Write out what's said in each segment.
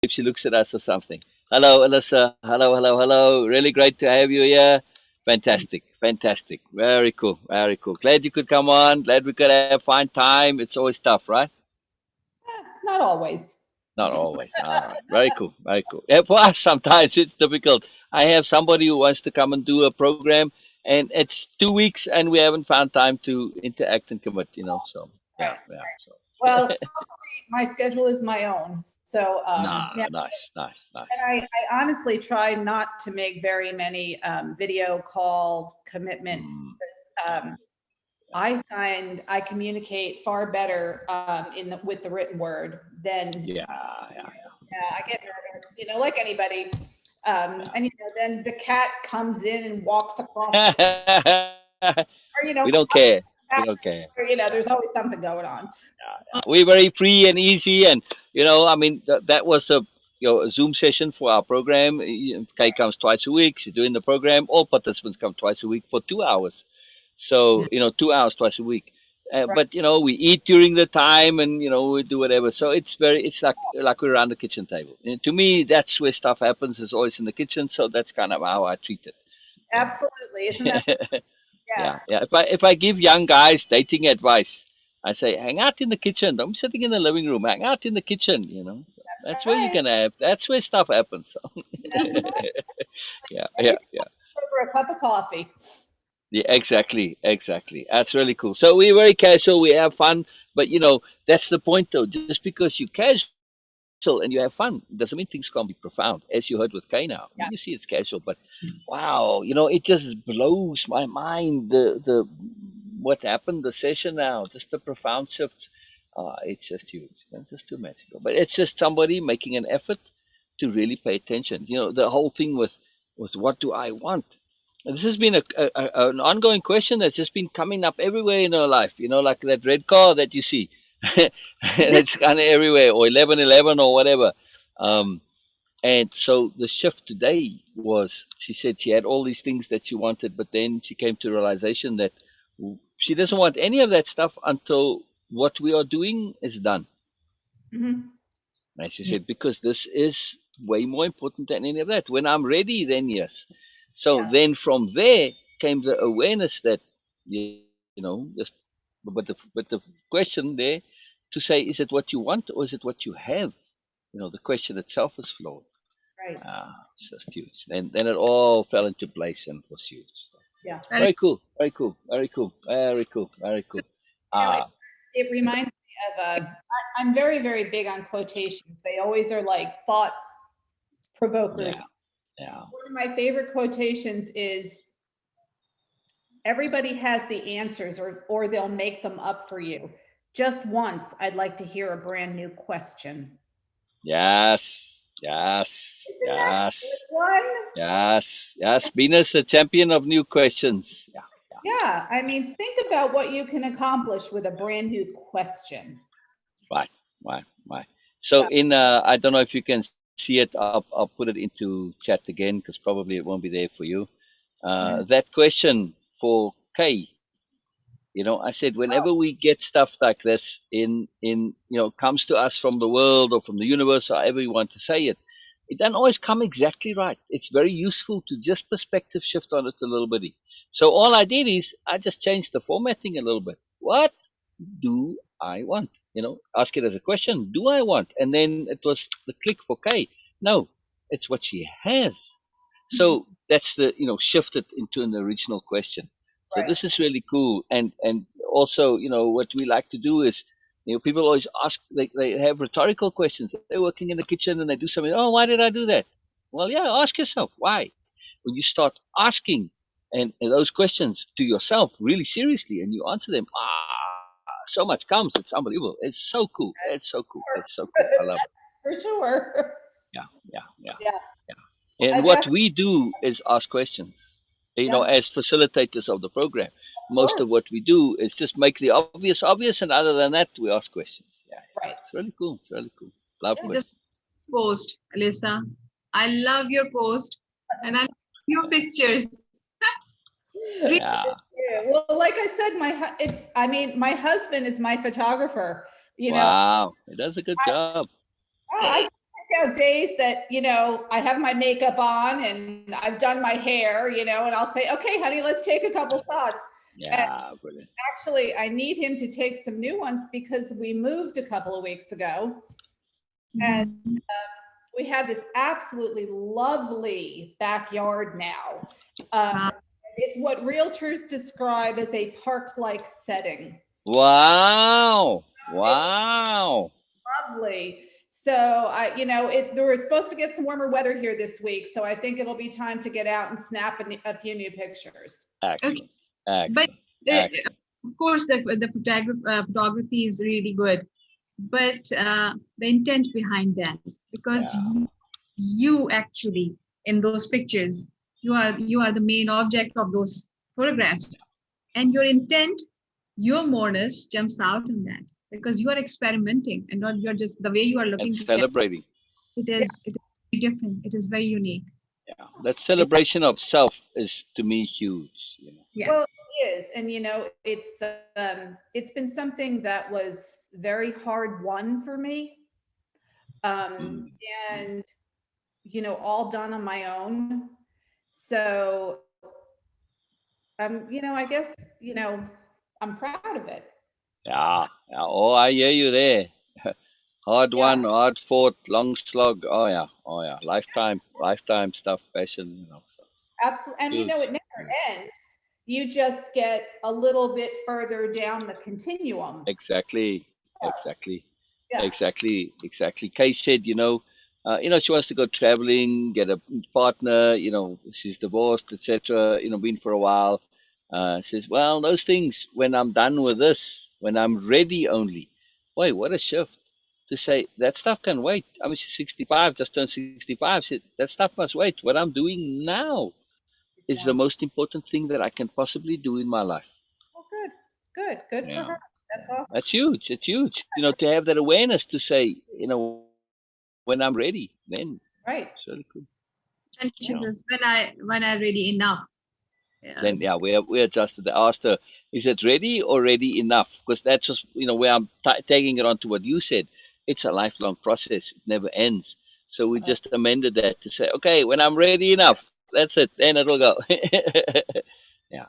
if she looks at us or something. Hello, Alissa. Hello, hello, hello. Really great to have you here. Fantastic, fantastic. Very cool, very cool. Glad you could come on. Glad we could have fine time. It's always tough, right? Not always. Not always. All right. Very cool. Very cool. Yeah, for us, sometimes it's difficult. I have somebody who wants to come and do a program, and it's 2 weeks, and we haven't found time to interact and commit. So yeah, Right. yeah. So Well, luckily, my schedule is my own. So, yeah. nah, nice, nice, And nice. I honestly try not to make very many video call commitments. Mm, Um, I find I communicate far better with the written word than yeah, yeah, I get nervous, like anybody. yeah. And then the cat comes in and walks across the, Yeah. or We don't care. We cat, don't care. or, Yeah. there's always something going on. We're very free and easy, and I mean, that was a Zoom session for our program. Kay comes twice a week. She's doing the program. All participants come twice a week for 2 hours. So 2 hours twice a week. Right. But we eat during the time, and we do whatever. So it's like we're around the kitchen table. And to me, that's where stuff happens. Is always in the kitchen. So that's kind of how I treat it. You know. Absolutely. Isn't that? Yeah, Yes. yeah. If I give young guys dating advice, I say hang out in the kitchen. Don't be sitting in the living room. Hang out in the kitchen. So That's that's where you're right. gonna have. That's where stuff happens. So That's right. yeah, yeah, Everything yeah. over a cup of coffee. Yeah, exactly, exactly. That's really cool. So we're very casual. We have fun, but that's the point, though. Just because you're casual and you have fun doesn't mean things can't be profound, as you heard with Kay now. I mean, you see it's casual, but wow, it just blows my mind. The what happened the session now, just the profound shift. It's just huge. It's just too magical. But it's just somebody making an effort to really pay attention. The whole thing with what do I want? And this has been an ongoing question that's just been coming up everywhere in our life. Like that red car that you see, it's kind of everywhere, or 1111 or whatever. Um, and so the shift today was, she said she had all these things that she wanted, but then she came to realization that she doesn't want any of that stuff until what we are doing is done. Hmm. And she said, because this is way more important than any of that. When I'm ready, then yes. So Yeah. then from there came the awareness that, just, but the question there to say, is it what you want or is it what you have? The question itself is flawed. Right. It's just huge. Then it all fell into place and it was huge. Yeah. Very cool, very cool, very cool, very cool, very cool. You know, it, Ah, it reminds me of I'm very, very big on quotations. They always are like thought provokers. yeah, yeah. One of my favorite quotations is everybody has the answers or they'll make them up for you. Just once, I'd like to hear a brand new question. Yes, yes, Isn't that a yes, good one? yes, yes. Venus, a champion of new questions. Yeah, yeah. Yeah, I mean, think about what you can accomplish with a brand new question. Right, right, right. So Yeah. I don't know if you can see it. I'll put it into chat again because probably it won't be there for you. Mhm. That question for Kay. I said Oh, whenever we get stuff like this comes to us from the world or from the universe, however you want to say it, it doesn't always come exactly right. It's very useful to just perspective shift on it a little bit. So all I did is I just changed the formatting a little bit. What do I want? Ask it as a question. Do I want? And then it was the click for K. No, it's what she has. mhm. So that's the shifted into an original question. So Right. this is really cool. And also, what we like to do is, people always ask, they have rhetorical questions. They're working in the kitchen and they do something. Oh, why did I do that? Well, yeah, ask yourself why. When you start asking and those questions to yourself really seriously and you answer them, so much comes. It's unbelievable. It's so cool. It's so cool. It's so cool. I love it. For sure. Yeah, yeah, yeah, Yeah. yeah. I And what guess, we do is ask questions. yeah, of As facilitators of the program, most course. of what we do is just make the obvious obvious, and other than that, we ask questions. Yeah, yeah. Right. It's really cool. It's really cool. Love Yeah. Just questions. post, Alissa. I love your post and I love your pictures. Really, Yeah, Yeah. Well, like I said, I mean, my husband is my photographer. You know, wow, it does a good job. I days that, I have my makeup on and I've done my hair, and I'll say, okay, honey, let's take a couple shots. And Yeah, brilliant. actually, I need him to take some new ones because we moved a couple of weeks ago and Mhm. we have this absolutely lovely backyard now. Wow. It's what realtors describe as a park-like setting. Wow. It's Wow. lovely. So we're supposed to get some warmer weather here this week. So I think it'll be time to get out and snap a few new pictures. Okay. Excellent. But Excellent. uh, Excellent. of course, photography is really good. But the intent behind that, because Yeah. you actually in those pictures, you are the main object of those photographs, and your intent, your moreness jumps out on that because you are experimenting and not you're just the way you are And looking at celebrating. Yeah, it is very different. It is very unique. Yeah. That It, celebration of self is to me huge. well, yes. it is, and it's been something that was very hard won for me, um, Mm. Mm. and all done on my own. So, I guess I'm proud of it. Yeah. Yeah. Oh, I hear you there. Hard Yeah, won, hard fought, long slog. Oh yeah. Oh yeah. Lifetime stuff, passion. So absolutely, and it huge. never Huge. ends. You just get a little bit further down the continuum. Exactly, Yeah, exactly, yeah. exactly. Kay said, she wants to go traveling, get a partner. She's divorced, etc. Been for a while. Says, well, those things when I'm done with this, when I'm ready only. Wait, what a shift to say that stuff can wait. I mean, she's 65, just turned 65. Said that stuff must wait. What I'm doing now She's is the wonderful. most important thing that I can possibly do in my life. Well, good for Yeah. her. That's awesome. That's huge. It's huge. To have that awareness to say, when I'm ready, then it's really cool. Right. You know. And she says, when I really enough. Then Yes. yeah, we adjusted. I asked her, is it ready or ready enough? Because that's just where I'm tagging it on to what you said. It's a lifelong process. It never ends. So we Uh, just amended that to say, okay, when I'm ready enough, that's it. Then it'll go. Yeah.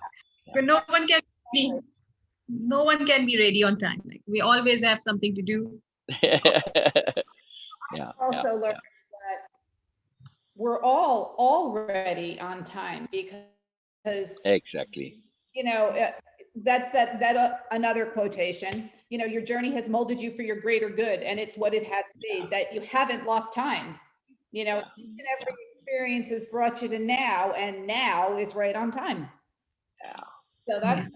But no one can be ready on time. Like we always have something to do. Yeah. Yeah. Yeah. also learned Yeah. that we're all already on time because Exactly. you know uh, that's another quotation. Your journey has molded you for your greater good, and it's what it had to be. That you haven't lost time. Yeah. Each and every Yeah. experience has brought you to now, and now is right on time. Yeah. So Yeah. that's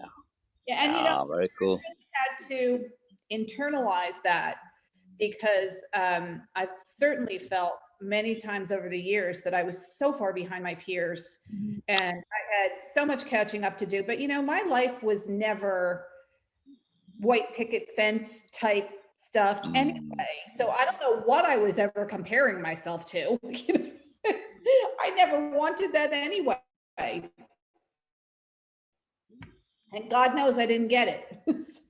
yeah, and Very cool. had to internalize that because I've certainly felt many times over the years that I was so far behind my peers Mhm. and I had so much catching up to do. But my life was never white picket fence type stuff anyway. Mm. So I don't know what I was ever comparing myself to. I never wanted that anyway. And God knows I didn't get it.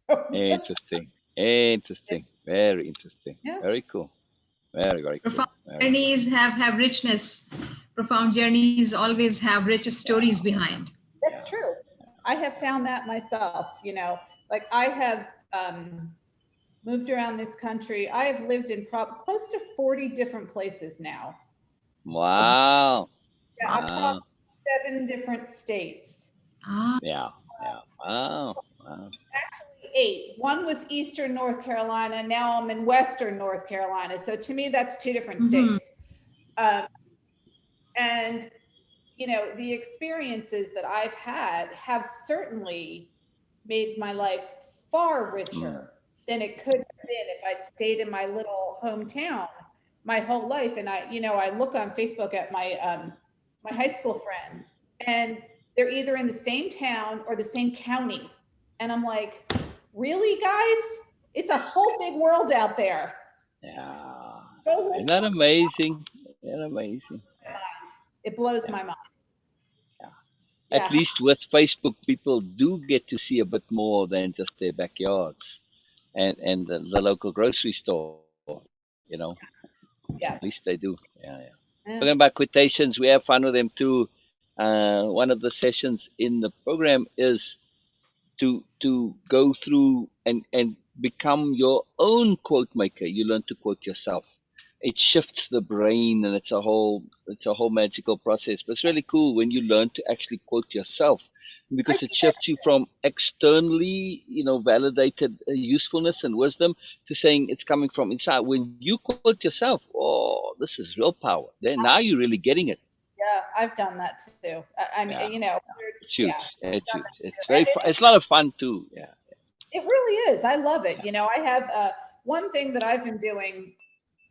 So, Interesting. Interesting. Very interesting. yeah. Very cool. Very cool. Profound Very cool. journeys have richness. Profound journeys always have rich stories behind. That's Yeah. true. I have found that myself, like I have moved around this country. I have lived in close to 40 different places now. Ab- Wow. yeah, across Wow. 7 different states. Ah. Yeah. Yeah. Wow. Wow. Actually, 8. One was Eastern North Carolina. Now I'm in Western North Carolina. So to me, that's 2 different Mhm. states. And the experiences that I've had have certainly made my life far Mm. richer than it could have been if I'd stayed in my little hometown my whole life. And I look on Facebook at my high school friends, and they're either in the same town or the same county, and I'm like, really, guys? It's a whole big world out there. Yeah. Go live Isn't that amazing? Isn't that amazing? my mind. It blows Yeah. my mind. Yeah. At Yeah. least with Facebook, people do get to see a bit more than just their backyards and the local grocery store. You know. Yeah. At least they do. Yeah, yeah. Yeah. Talking about quotations, we have fun with them too. One of the sessions in the program is to go through and become your own quote maker. You learn to quote yourself. It shifts the brain, and it's a whole magical process. But it's really cool when you learn to actually quote yourself, I because it do that. shifts you from externally, validated usefulness and wisdom, to saying it's coming from inside. When you quote yourself, oh, this is real power. Then now you're really getting it. Yeah, I've done that too. I mean, Yeah, it's yeah, huge. It's done huge. that It's too. very fun. It's a lot of fun too. Yeah, It really is. I love it. yeah. I have one thing that I've been doing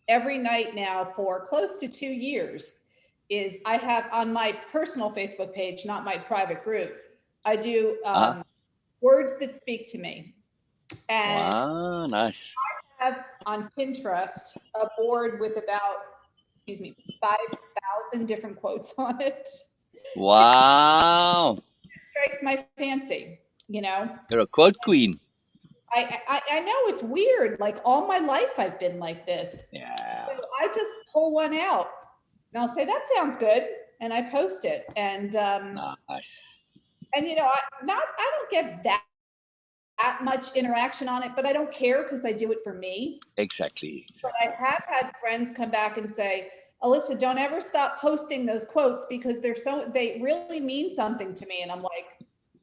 every night now for close to 2 years is I have on my personal Facebook page, not my private group, I do Uh-huh. words that speak to me. And Wow, nice. I have on Pinterest a board with about, excuse me, 5,000 different quotes on it. It Wow. strikes my fancy, you know. You're a quote queen. I know it's weird. Like all my life, I've been like this. Yeah. So I just pull one out and I'll say, that sounds good. And I post it. Nice. And I don't get that much interaction on it, but I don't care because I do it for me. Exactly. But I Exactly. have had friends come back and say, Alyssa, don't ever stop posting those quotes because they really mean something to me. And I'm like,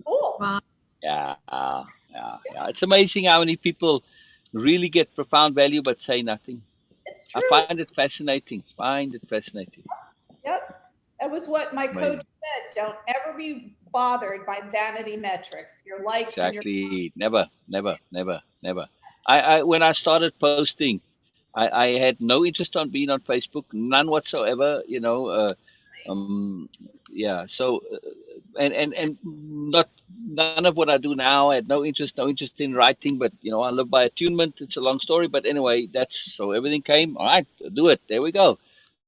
cool. Wow. Yeah. Yeah. It's amazing how many people really get profound value but say nothing. It's I true. find it fascinating. Find it fascinating. Yep. That was what my coach Amazing. said. Don't ever be bothered by vanity metrics, your likes and your. Exactly. Never, never, never, never. I when I started posting, I had no interest on being on Facebook, none whatsoever. Yeah. So, and not none of what I do now. I had no interest in writing, but I live by attunement. It's a long story, but anyway, that's so everything came. All right, do it. There we go.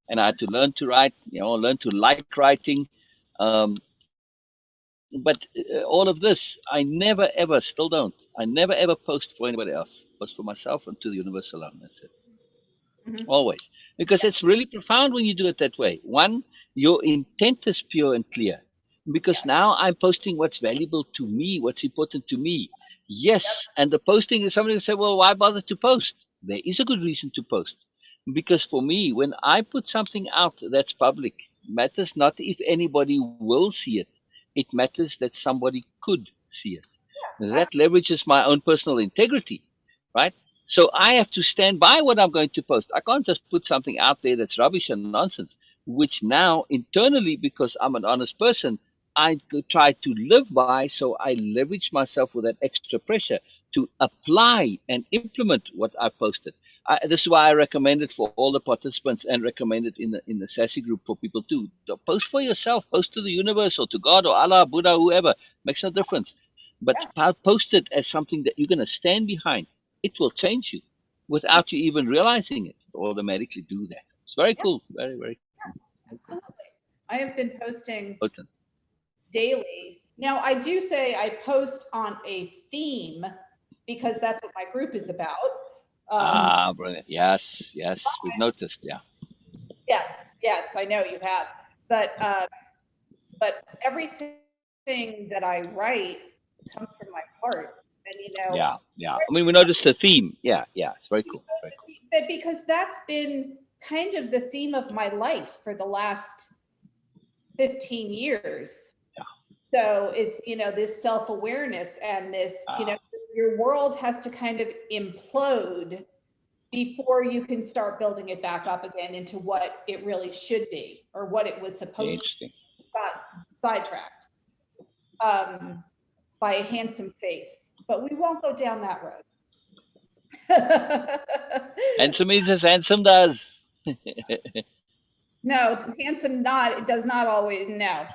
And I had to learn to write. Learn to like writing. Um, but all of this, I never ever, still don't. I never ever post for anybody else. Post for myself and to the universe alone. That's it. Mhm. Always. Because it's really profound when you do it that way. One, your intent is pure and clear. Because Yes. now I'm posting what's valuable to me, what's important to me. Yep. Yes, and the posting is somebody will say, well, why bother to post? There is a good reason to post. Because for me, when I put something out that's public, matters not if anybody will see it. It matters that somebody could see it. That Absolutely. leverages my own personal integrity, right? So I have to stand by what I'm going to post. I can't just put something out there that's rubbish and nonsense, which now internally, because I'm an honest person, I try to live by. So I leverage myself with that extra pressure to apply and implement what I posted. This is why I recommend it for all the participants and recommend it in the Sassy group for people too. Post for yourself, post to the universe or to God or Allah, Buddha, whoever. Makes no difference. But Yeah. post it as something that you're going to stand behind. It will change you without you even realizing it. It automatically do that. It's very Yeah. cool. Very, very cool. Absolutely. I have been posting Potent. daily. Now, I do say I post on a theme because that's what my group is about. Um, Brilliant. Yes, yes. We've noticed. Yeah. yes, yes, I know you have. But everything that I write comes from my heart. And Yeah. Yeah. I mean, we noticed the theme. Yeah. Yeah. It's very cool. Very cool. but because that's been kind of the theme of my life for the last 15 years. Yeah. So is, this self-awareness and this, Uh, your world has to kind of implode before you can start building it back up again into what it really should be or what it was supposed to Interesting. be. Got sidetracked um, by a handsome face, but we won't go down that road. Handsome is as handsome does. No, it's handsome. Not it does not always. No.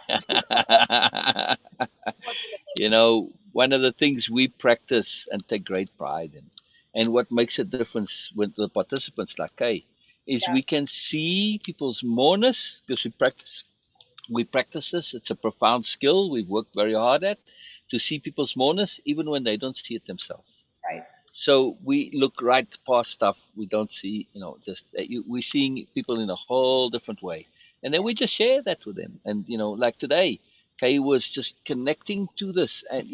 One of the things we practice and take great pride in, and what makes a difference with the participants like Kay, is Yeah. we can see people's moreness because we practice this. It's a profound skill we've worked very hard at to see people's moreness even when they don't see it themselves. Right. So we look right past stuff. We don't see, just we're seeing people in a whole different way, and then we just share that with them. And like today, Kay was just connecting to this, and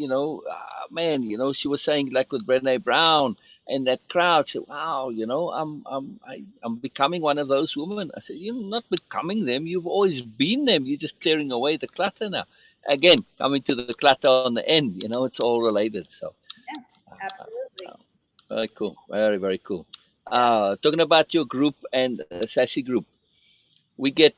man, she was saying like with Brené Brown and that crowd said, "Wow, I'm becoming one of those women." I said, "You're not becoming them. You've always been them. You're just clearing away the clutter now." Again, coming to the clutter on the end, it's all related. So. Yeah, absolutely. Very cool. Very, very cool. Yeah. Talking about your group and Sassy group, we get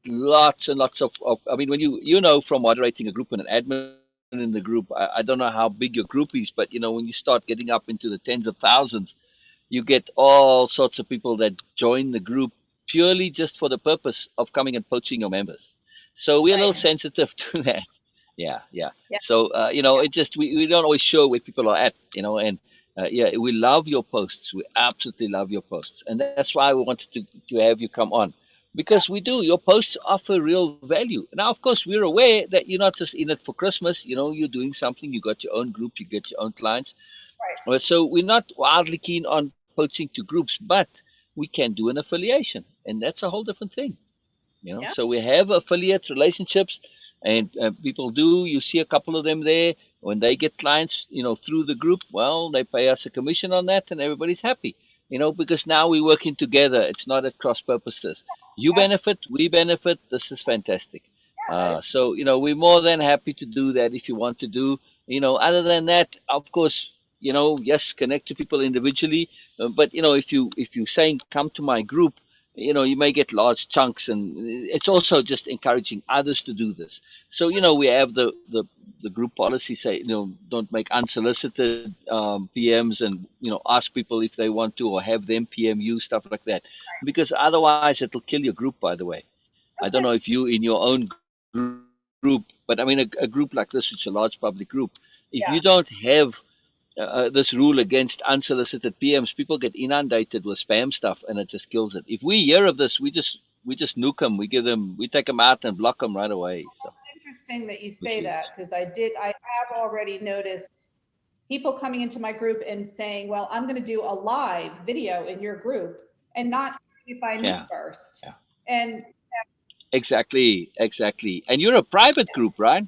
lots and lots of I mean, when you know from moderating a group and an admin in the group, I don't know how big your group is, but when you start getting up into the tens of thousands, you get all sorts of people that join the group purely just for the purpose of coming and poaching your members. So we're a little Right. sensitive to that. Yeah. Yeah. So it just we don't always show where people are at, and yeah, we love your posts. We absolutely love your posts, and that's why we wanted to have you come on, because we do. Your posts offer real value. Now, of course, we're aware that you're not just in it for Christmas. You're doing something. You got your own group. You get your own clients. Right. So we're not wildly keen on poaching to groups, but we can do an affiliation, and that's a whole different thing. Yeah. So we have affiliate relationships, and people do. You see a couple of them there. When they get clients, through the group, well, they pay us a commission on that, and everybody's happy. Because now we're working together. It's not at cross purposes. You Yeah. benefit, we benefit. This is fantastic. Yeah. That is, So we're more than happy to do that if you want to do. Other than that, of course, yes, connect to people individually. But if you saying come to my group, you may get large chunks, and it's also just encouraging others to do this. So we have the group policy say, don't make unsolicited PMs, and ask people if they want to, or have them PM you, stuff like that, because otherwise it'll kill your group. By the way, I don't know okay. if you in your own group, but I mean a group like this, which is a large public group, if you don't have this rule against unsolicited PMs, people get inundated with spam stuff, and it just kills it. If we hear of this, we just nuke them. We take them out and block them right away. So, It's interesting that you which say is that because I have already noticed people coming into my group and saying, well, I'm going to do a live video in your group and not doing it by me yeah, first. yeah, And exactly. And you're a private group, yes. right?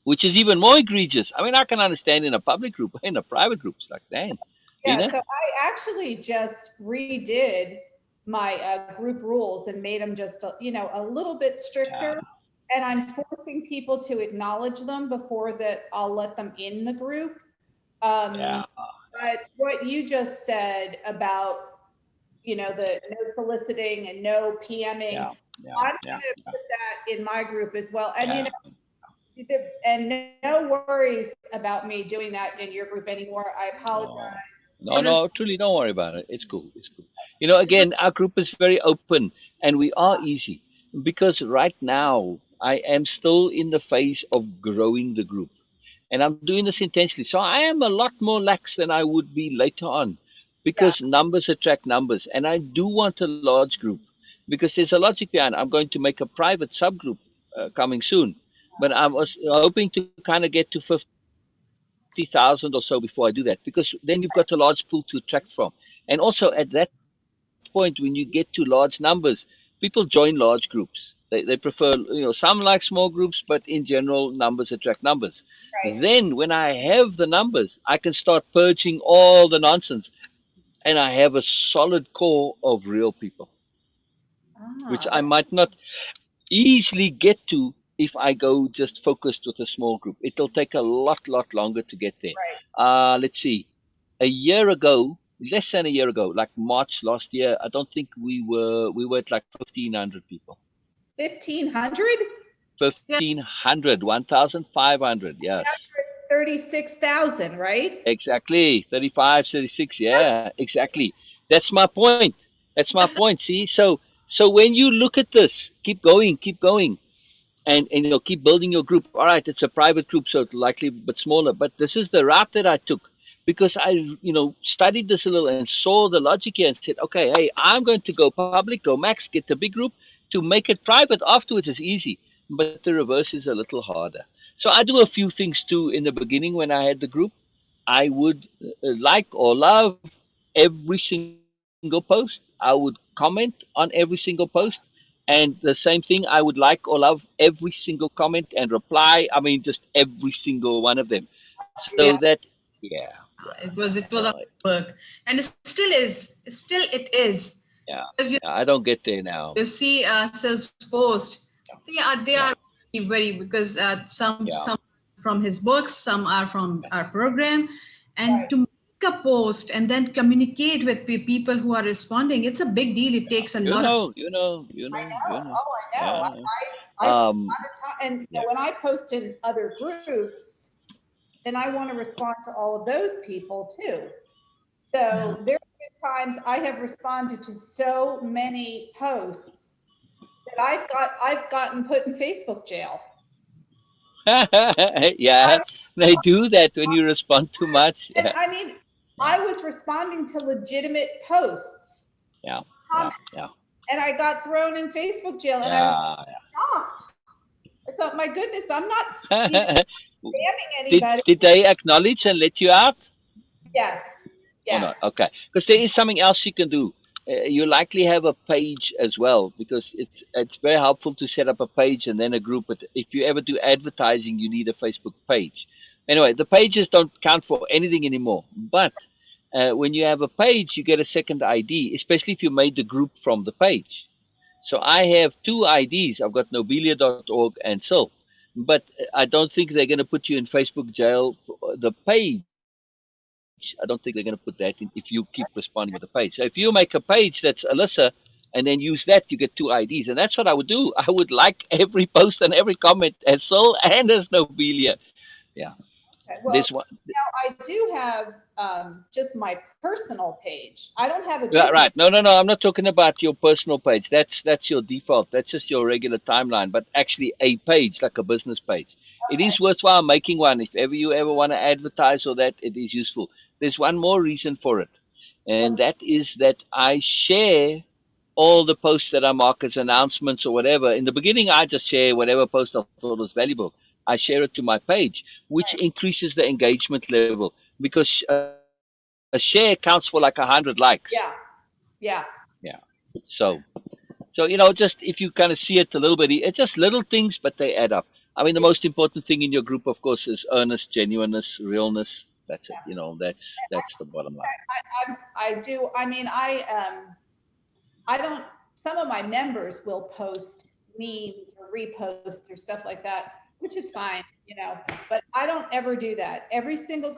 Which is even more egregious. I mean, I can understand in a public group, in a private group, it's like, dang, Yeah. Beena, So I actually just redid my group rules and made them just, a little bit yeah, stricter. And I'm forcing people to acknowledge them before that I'll let them in the group. Um, yeah, but what you just said about, the no soliciting and no PMing, yeah, yeah, I'm yeah, going to put that in my group as well. And, yeah. and no worries about me doing that in your group anymore. I apologize. No, no, It was no, truly, don't worry about it. It's cool. It's cool. Again, our group is very open, and we are easy, because right now I am still in the phase of growing the group, and I'm doing this intentionally. So I am a lot more lax than I would be later on, Yeah. because numbers attract numbers, and I do want a large group, because there's a logic behind. I'm going to make a private subgroup coming soon, but I was hoping to kind of get to 50,000 or so before I do that, because then you've got a large pool to attract from. And also at that point, when you get to large numbers, people join large groups. They prefer, some like small groups, but in general, numbers attract numbers. Then when I Right. have the numbers, I can start purging all the nonsense, and I have a solid core of real people, which I might Ah, not that's easily get to if I go just focused with a small group. It'll take a lot longer to get there. right. Let's see. A year ago, less than a year ago, like March last year, I don't think we were at like 1,500 people. 1,500? yeah, 1,500, 1,500. Yes, 36,000, right? exactly. 35, 36. Yeah, exactly. That's my point. That's my point. See, so when you look at this, keep going, and keep building your group. All right, it's a private group, so it's likely a bit smaller, but this is the route that I took, because I studied this a little and saw the logic here, and said, okay, hey, I'm going to go public, go max, get the big group. To make it private afterwards is easy, but the reverse is a little harder. So I do a few things too in the beginning when I had the group. I would like or love every single post. I would comment on every single post. And the same thing, I would like or love every single comment and reply. I mean, just every single one of them. So that, Yeah, yeah, yeah. it was No, a work, and it still it is, yeah, because yeah. I don't get there now. you see Sil's post. They are Yeah, very, because yeah, some from his books, some are from yeah. our program, and Right. to make a post and then communicate with people who are responding, it's a big deal. It takes a You lot of. know, you know, you I know, know. you know. Oh, I know. Yeah. I spend a Um. lot of time, and Yeah. when I post in other groups, then I want to respond to all of those people too. Yeah. So there have been times I have responded to so many posts that I've gotten put in Facebook jail. Yeah. I, They do that when you respond too much. and Yeah. I mean, Yeah. I was responding to legitimate posts, Yeah. Yeah. comments, Yeah. and I got thrown in Facebook jail, and I was Yeah. shocked. I thought, my goodness, I'm not, Yeah. spamming Did anybody. they acknowledge and let you out? Yes, Or yes. not? Okay. Because there is something else you can do. You likely have a page as well, because it's very helpful to set up a page and then a group. But if you ever do advertising, you need a Facebook page. Anyway, the pages don't count for anything anymore. But when you have a page, you get a second ID, especially if you made the group from the page. So I have two IDs. I've got nobilia.org and so. But I don't think they're going to put you in Facebook jail. The page, I don't think they're going to put that in if you keep responding with the page. So if you make a page that's Alyssa and then use that, you get two IDs. And that's what I would do. I would like every post and every comment as Sol and as Nobilia. Yeah. Okay, There's one. well, now I do have just my personal page. I don't have a Right, business. right. No, no, no. I'm not talking about your personal page. That's your default. That's just your regular timeline. But actually, a page like a business page. It Okay, is worthwhile making one if ever you ever want to advertise or that. It is useful. There's one more reason for it, and what's that is that I share all the posts that I mark as announcements or whatever. In the beginning, I just share whatever post I thought was valuable. I share it to my page, which right? increases the engagement level because a share counts for like 100 likes. Yeah, yeah. Yeah. So, just if you kind of see it a little bit, it's just little things, but they add up. I mean, the most important thing in your group, of course, is earnest, genuineness, realness. That's it. That's the bottom line. I do. I mean, I don't. Some of my members will post memes or reposts or stuff like that, which is fine, But I don't ever do that. Every single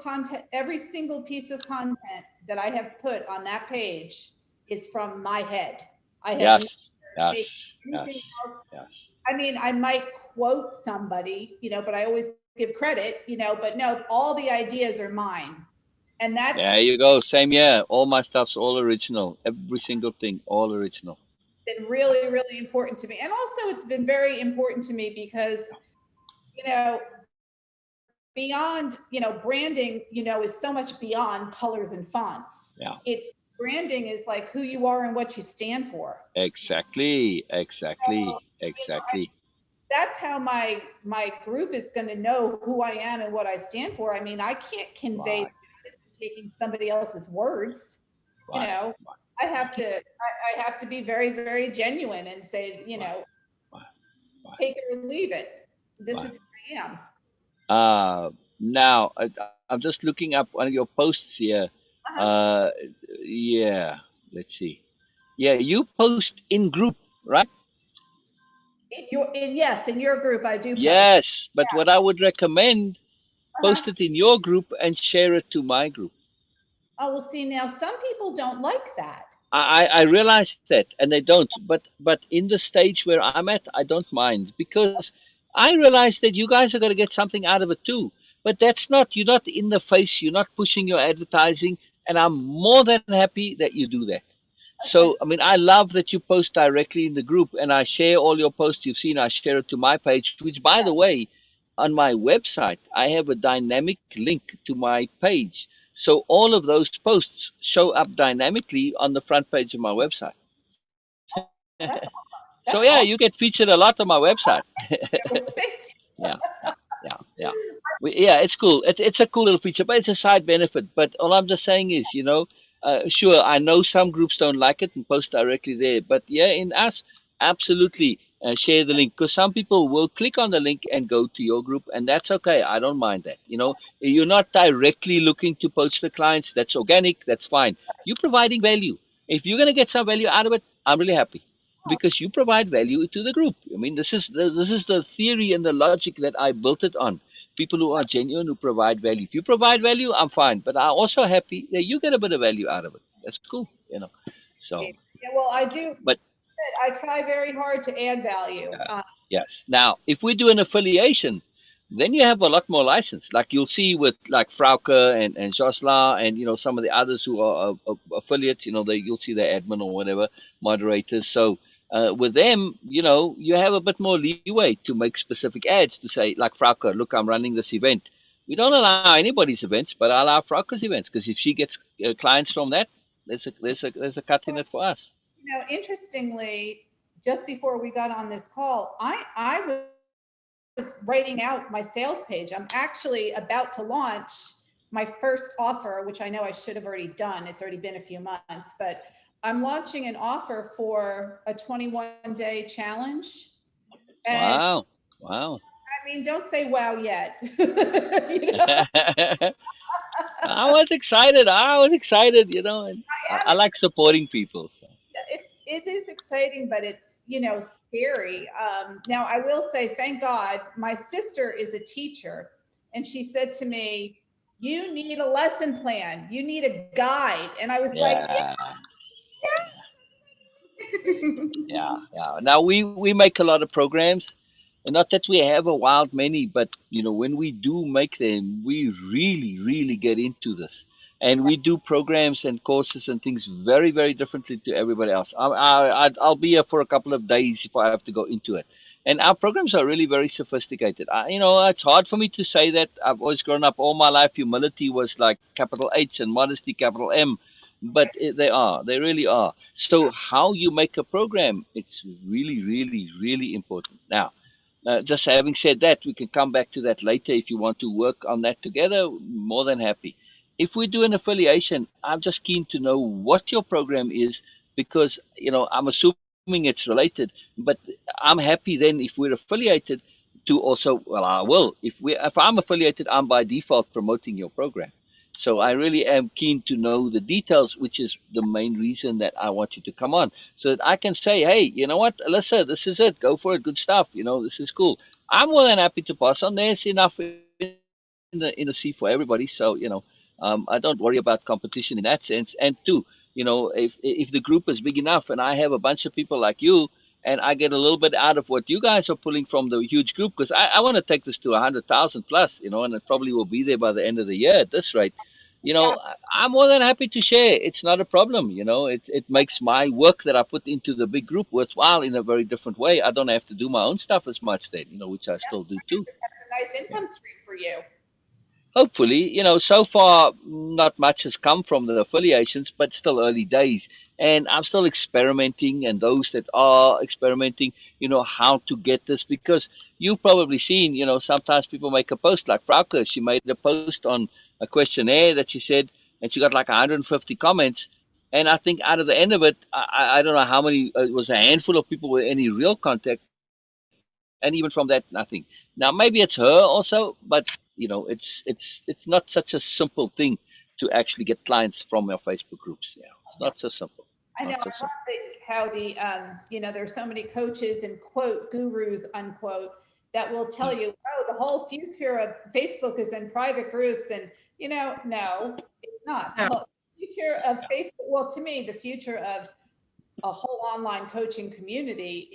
piece of content that I have put on that page is from my head. I have never Yes, taken yes, anything yes, else. yes. I mean, I might quote somebody, but I always give credit, but no, all the ideas are mine. And that's There you go. Same here. All my stuff's all original. Every single thing, all original. been really, really important to me. And also, it's been very important to me because, you know, branding, is so much beyond colors and fonts. Yeah, It's branding is like who you are and what you stand for. exactly, So, exactly, exactly. that's how my group is going to know who I am and what I stand for. I mean, I can't convey Right, that taking somebody else's words. You right, know, right, I have to be very, very genuine and say, right, right, right, take it or leave it. This right. is who I am. Now I'm just looking up one of your posts here. Uh-huh. Uh, yeah, let's see. Yeah, you post in group, right? Yes, in your group, I do post. Yes, but what I would recommend, Uh-huh. post it in your group and share it to my group. Oh, well, see, now some people don't like that. I realize that, and they don't. But in the stage where I'm at, I don't mind because I realize that you guys are going to get something out of it too. But that's not, you're not in the face. You're not pushing your advertising, and I'm more than happy that you do that. Okay. So I mean, I love that you post directly in the group, and I share all your posts you've seen. I share it to my page, which, by the way, on my website, I have a dynamic link to my page. So all of those posts show up dynamically on the front page of my website. That's So yeah, you that's get awesome. featured a lot on my website. Thank Yeah, yeah, yeah, yeah. Yeah, it's cool. It's a cool little feature, but it's a side benefit. But all I'm just saying is, sure, I know some groups don't like it and post directly there, but yeah, in us, absolutely share the link, because some people will click on the link and go to your group, and that's okay. I don't mind that. You're not directly looking to poach the clients. That's organic. That's fine. You're providing value. If you're gonna get some value out of it, I'm really happy because you provide value to the group. I mean, this is the theory and the logic that I built it on. People who are genuine, who provide value. If you provide value, I'm fine, but I'm also happy that you get a bit of value out of it. That's cool. So, Yeah, well, I do. but I try very hard to add value. yes. Now, if we do an affiliation, then you have a lot more license. Like you'll see with like Frauke and Josla and some of the others who are affiliates. You'll see their admin or whatever moderators. So with them, you have a bit more leeway to make specific ads to say like Frauke, look, I'm running this event. We don't allow anybody's events, but I allow Frauke's events because if she gets clients from that, there's a cut in it for us. Interestingly, just before we got on this call, I was writing out my sales page. I'm actually about to launch my first offer, which I know I should have already done. It's already been a few months, but I'm launching an offer for a 21-day challenge. And Wow, wow. I mean, don't say wow yet. you know, I was excited. I was excited, and I I am. like supporting people. So. It is exciting, but it's scary. Now I will say, thank God, my sister is a teacher, and she said to me, "You need a lesson plan. You need a guide." And I was like, Yeah, "Yeah." yeah. Now we make a lot of programs, and not that we have a wild many, but when we do make them, we really, really get into this, and we do programs and courses and things very, very differently to everybody else. I'll be here for a couple of days if I have to go into it. And our programs are really very sophisticated. It's hard for me to say that. I've always grown up all my life. Humility was like capital H and modesty capital M, but they really are. So how you make a program, it's really, really, really important. Now, just having said that, we can come back to that later if you want to work on that together. More than happy. If we do an affiliation, I'm just keen to know what your program is because I'm assuming it's related, but I'm happy then if we're affiliated to also. Well, I will. If I'm affiliated, I'm by default promoting your program. So I really am keen to know the details, which is the main reason that I want you to come on, so that I can say, hey, you know what, Alyssa, this is it. Go for it. Good stuff. This is cool. I'm more than happy to pass on. There's enough in the sea for everybody. So I don't worry about competition in that sense. And two, if the group is big enough and I have a bunch of people like you, and I get a little bit out of what you guys are pulling from the huge group, because I want to take this to 100,000 plus, and it probably will be there by the end of the year at this rate. Yeah, I'm more than happy to share. It's not a problem. It makes my work that I put into the big group worthwhile in a very different way. I don't have to do my own stuff as much then, which I still do too. that's a nice Yeah. income stream for you. Hopefully, so far not much has come from the affiliations, but still early days. And I'm still experimenting, and those that are experimenting, how to get this, because you've probably seen, sometimes people make a post like Frauke. She made a post on a questionnaire that she said, and she got like 150 comments. And I think out of the end of it, I don't know how many, it was a handful of people with any real contact, and even from that, nothing. Now maybe it's her also, but it's not such a simple thing to actually get clients from your Facebook groups. Yeah, it's not so simple. Not so I know. I simple. love how there's so many coaches and quote gurus unquote that will tell you, oh, the whole future of Facebook is in private groups, and no, it's not. The Yeah. whole future of Facebook. Well, to me, the future of a whole online coaching community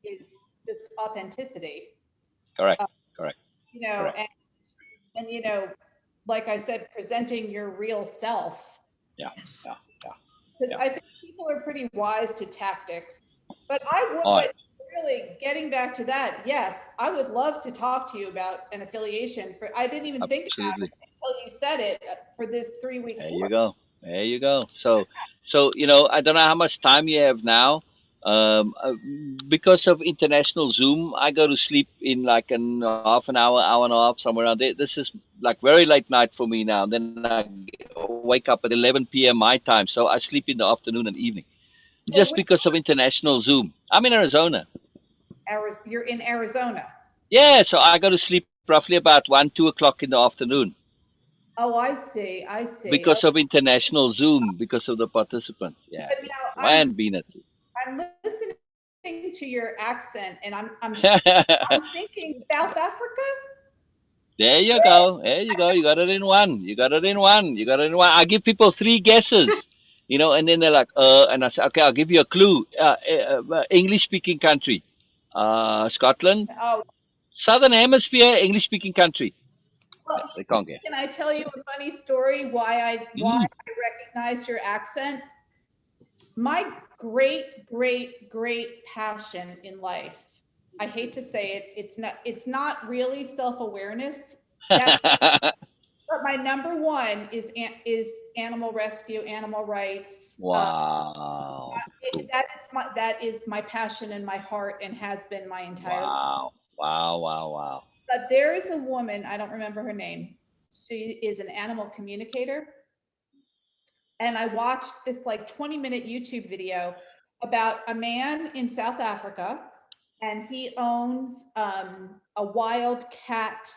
is just authenticity. Correct. Uh, Correct. you know, Correct. and and like I said, presenting your real self. Yeah. Yes. Yeah. Yeah. Because Yeah. I think people are pretty wise to tactics. But I would, All right. but really getting back to that, yes, I would love to talk to you about an affiliation. For I didn't even think about Absolutely. it until you said it for this 3 week There you course. go. There you go. So I don't know how much time you have now, Because of international Zoom, I go to sleep in like an half an hour, hour and a half, somewhere around there. This is like very late night for me now. Then I wake up at 11 p.m. my time, so I sleep in the afternoon and evening just Well, which because of international Zoom. I'm in Arizona. you're in Arizona. Yeah, so I go to sleep roughly about 1, 2 o'clock in the afternoon Oh, I see. I see. because of international Zoom, because of the participants. Yeah, But yeah. now And Beena too. I'm listening to your accent, and I'm thinking South Africa. There you go. There you go. You got it in one. You got it in one. You got it in one. I give people three guesses, and then they're like, and I say, okay, I'll give you a clue. English speaking country. Scotland. Oh, Southern Hemisphere, English speaking country. well, Yeah, they can't guess. can I tell you a funny story why Mm. I recognized your accent? My great passion in life. I hate to say it, it's not really self-awareness. That's but my number one is animal rescue, animal rights. Wow. Cool. That is my passion and my heart and has been my entire life. Wow. Wow. Wow. Wow. But there is a woman, I don't remember her name. She is an animal communicator. And I watched this like 20-minute YouTube video about a man in South Africa, and he owns a wild cat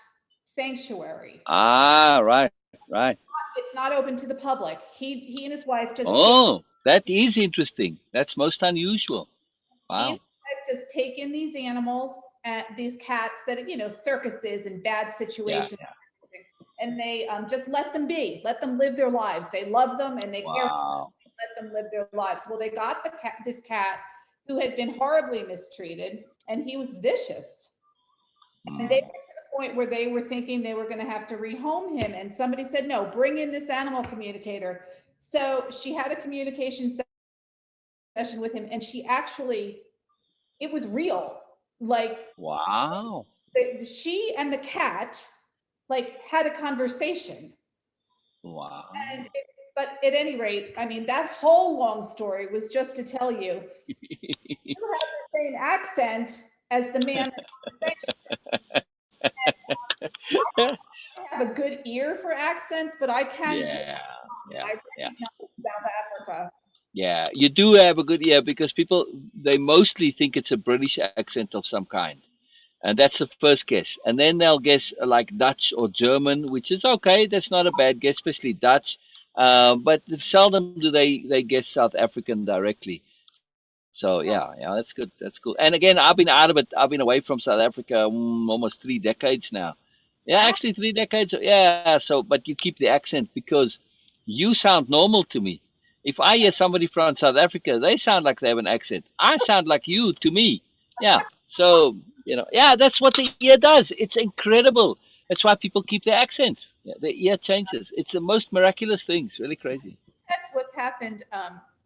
sanctuary. Right. Right. It's not open to the public. He and his wife just take Oh, that is interesting. That's most unusual. he and Wow. his wife just take in these animals, these cats that circuses and bad Yeah. situations, Yeah. and they just let them live their lives. They love them and they care, Wow. let them live their lives. Well, they got this cat who had been horribly mistreated, and he was vicious. And they were Mm. to the point where they were thinking they were going to have to rehome him. And somebody said, no, bring in this animal communicator. So she had a communication session with him, and it was real. Like Wow. she and the cat like had a conversation. And Wow. but at any rate, I mean, that whole long story was just to tell you have the same accent as the man in the conversation. I have a good ear for accents, but I can pick Yeah. and Yeah. I Yeah. recognize South Africa. Yeah. You do have a good ear because people they mostly think it's a British accent of some kind. And that's the first guess. And then they'll guess like Dutch or German, which is okay. That's not a bad guess, especially Dutch. But seldom do they guess South African directly. So yeah, that's good. That's cool. And again, I've been out of it. I've been away from South Africa almost 3 decades now. Yeah, Wow. actually 3 decades. Yeah. So, but you keep the accent because you sound normal to me. If I hear somebody from South Africa, they sound like they have an accent. I sound like you to me. Yeah. So, yeah, that's what the ear does. It's incredible. That's why people keep their accents. Yeah, the ear changes. It's the most miraculous thing. It's really crazy. That's what's happened.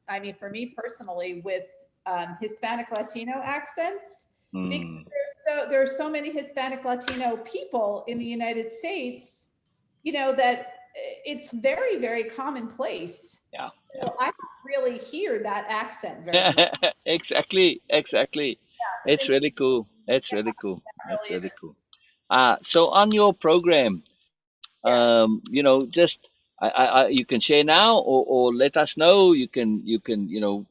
I mean, for me personally, with Hispanic Latino accents, because Hmm. there are so many Hispanic Latino people in the United States, that it's very commonplace. Yeah. So I don't really hear that accent very much. Yeah. Exactly. Exactly. It's It's really cool. It's yeah, really cool. It's really really cool. So on your program, yes. just you can share now or let us know. You can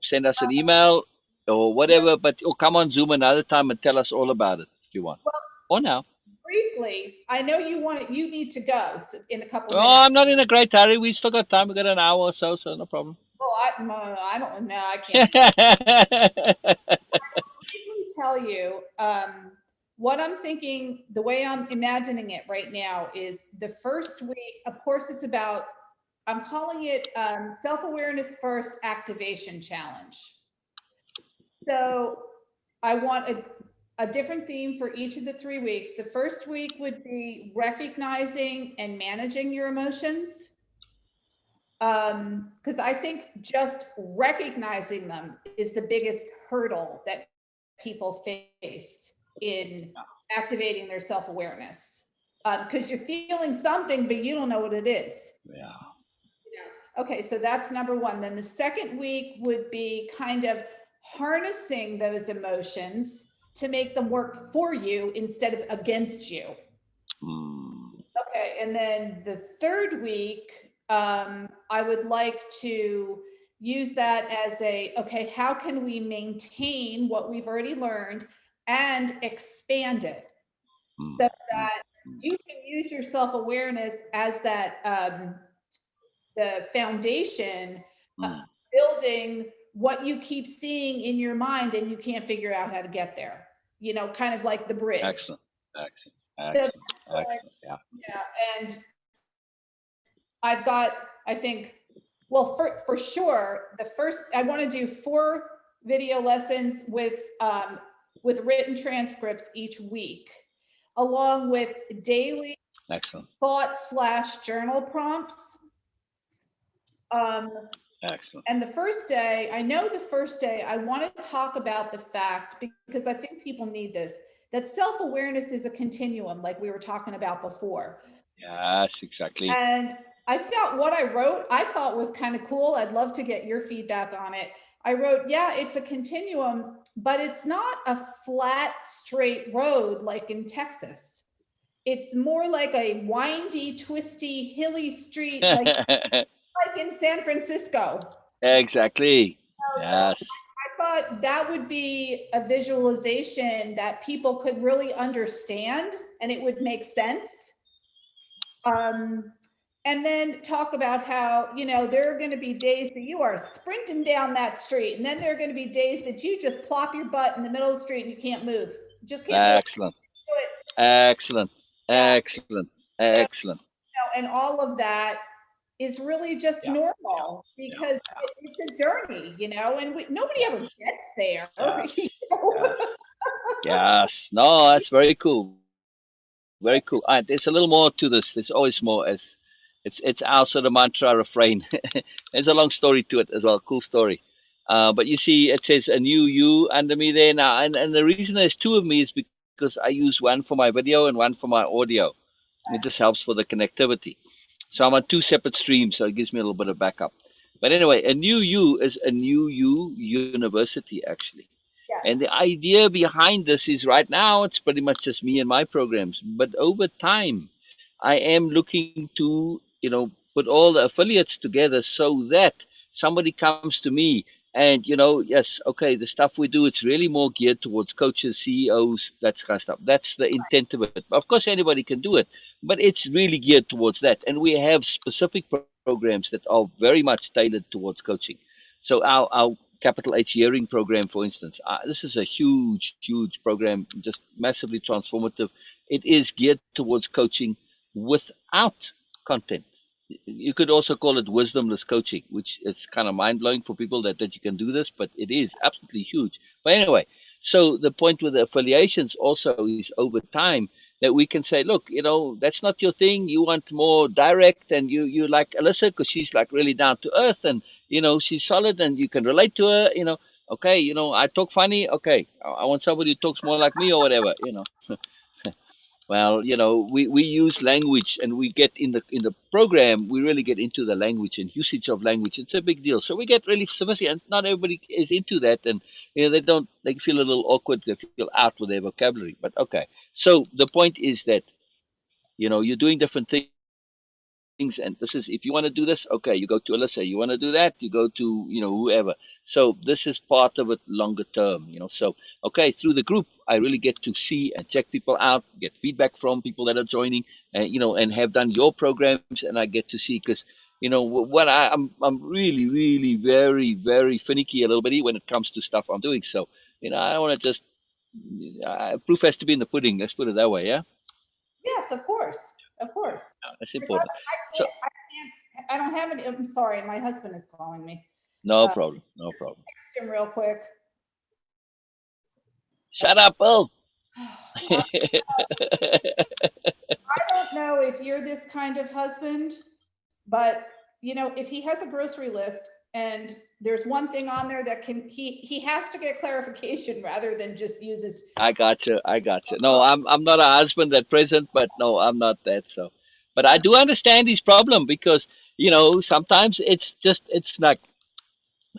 send us an email or Just whatever, but or come on Zoom another time and tell us all about it if you want. well, Or now. briefly, I know you need to go in a couple Oh, minutes. I'm not in a great hurry. We still got time. We got an hour or so, so no problem. Well, I don't know. I can't briefly tell you what I'm thinking. The way I'm imagining it right now is the first week. Of course, it's about. I'm calling it Self Awareness First Activation Challenge. So I want a different theme for each of the 3 weeks. The first week would be recognizing and managing your emotions. Because I think just recognizing them is the biggest hurdle that people face in activating their self-awareness. Because you're feeling something, but you don't know what it is. Yeah. Okay, so that's number one. Then the second week would be kind of harnessing those emotions to make them work for you instead of against you. Mm, Okay, and then the third week, I would like to use that as a, okay, how can we maintain what we've already learned and expand it mm, so mm, that mm, you can use your self-awareness as that, the foundation, uh, mm. building what you keep seeing in your mind and you can't figure out how to get there, kind of like the bridge. Excellent. Excellent. So Excellent. that's what, Excellent. Yeah. yeah, and I've got, I think, well, for sure, the first, I want to do 4 video lessons with written transcripts each week, along with daily Excellent. thought/journal prompts. Um, Excellent. and the first day, I know the first day, I want to talk about the fact, because I think people need this, that self-awareness is a continuum, like we were talking about before. Yes, exactly. And I thought what I wrote, I thought was kind of cool. I'd love to get your feedback on it. I wrote, yeah, it's a continuum, but it's not a flat, straight road like in Texas. It's more like a windy, twisty, hilly street like in San Francisco. Exactly. So Yes. I thought that would be a visualization that people could really understand and it would make sense. Um, and then talk about how, there are going to be days that you are sprinting down that street. And then there are going to be days that you just plop your butt in the middle of the street and you can't move. You just can't move. Excellent. Do it. Excellent. Yeah. Excellent. So, Excellent. and all of that is really just Yeah. Yeah. normal Yeah. because it's a journey, and nobody ever Yes. gets there. Yes. Yes. Yes. No, that's very cool. Very cool. There's a little more to this. There's always more as it's our sort of mantra refrain. There's a long story to it as well. Cool story. But you see, it says a new you under me there now, and the reason there's two of me is because I use one for my video and one for my audio. It just helps for the connectivity. So I'm on two separate streams, so it gives me a little bit of backup. But anyway, a new you is a new you university actually. And the Yes. idea behind this is right now it's pretty much just me and my programs. But over time, I am looking to, put all the affiliates together so that somebody comes to me and, yes, okay, the stuff we do, it's really more geared towards coaches, CEOs, that kind of stuff. That's the intent of it. Of course, anybody can do it, but it's really geared towards that. And we have specific programs that are very much tailored towards coaching. So our capital H hearing program, for instance. This is a huge, huge program, just massively transformative. It is geared towards coaching without content. You could also call it wisdomless coaching, which it's kind of mind blowing for people that you can do this, but it is absolutely huge. But anyway, so the point with the affiliations also is over time that we can say, look, that's not your thing. You want more direct, and you like Alissa because she's like really down to earth, and she's solid, and you can relate to her. Okay, I talk funny. Okay, I want somebody who talks more like me or whatever. Well, we use language, and we get in the program. We really get into the language and usage of language. It's a big deal. So we get really sophisticated, and not everybody is into that, and they feel a little awkward. They feel out with their vocabulary. But okay. So the point is that you're doing different things, and this is if you want to do this, okay, you go to Alyssa. You want to do that, you go to whoever. So this is part of it longer term. So okay, through the group, I really get to see and check people out, get feedback from people that are joining, and have done your programs, and I get to see because. What I'm really really very very finicky a little bit when it comes to stuff I'm doing. So I don't want to just proof has to be in the pudding. Let's put it that way. Yeah, Yes, of course. Of course. that's Because I, important. I So can't, I can't, I don't have any, I'm sorry, my husband is calling me. no problem. No problem. Text him real quick. Shut up, Bill. I don't know if you're this kind of husband, but if he has a grocery list and there's one thing on there that he has to get clarification rather than just use his. I got you. I got you. No, I'm not a husband at present, but no, I'm not that. So, but I do understand his problem because sometimes it's just it's like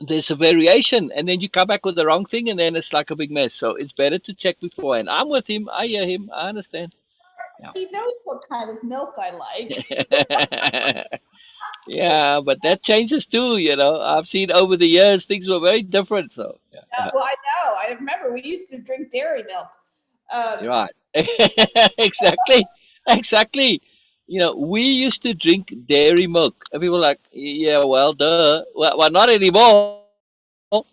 there's a variation, and then you come back with the wrong thing, and then it's like a big mess. So it's better to check beforehand. I'm with him. I hear him. I understand. Yeah. He knows what kind of milk I like. Yeah, but that changes too. I've seen over the years things were very different. So yeah, Well, I know. I remember we used to drink dairy milk. you're Um, right. Exactly, exactly. We used to drink dairy milk, and people were like, yeah, well, duh. Well, not anymore. As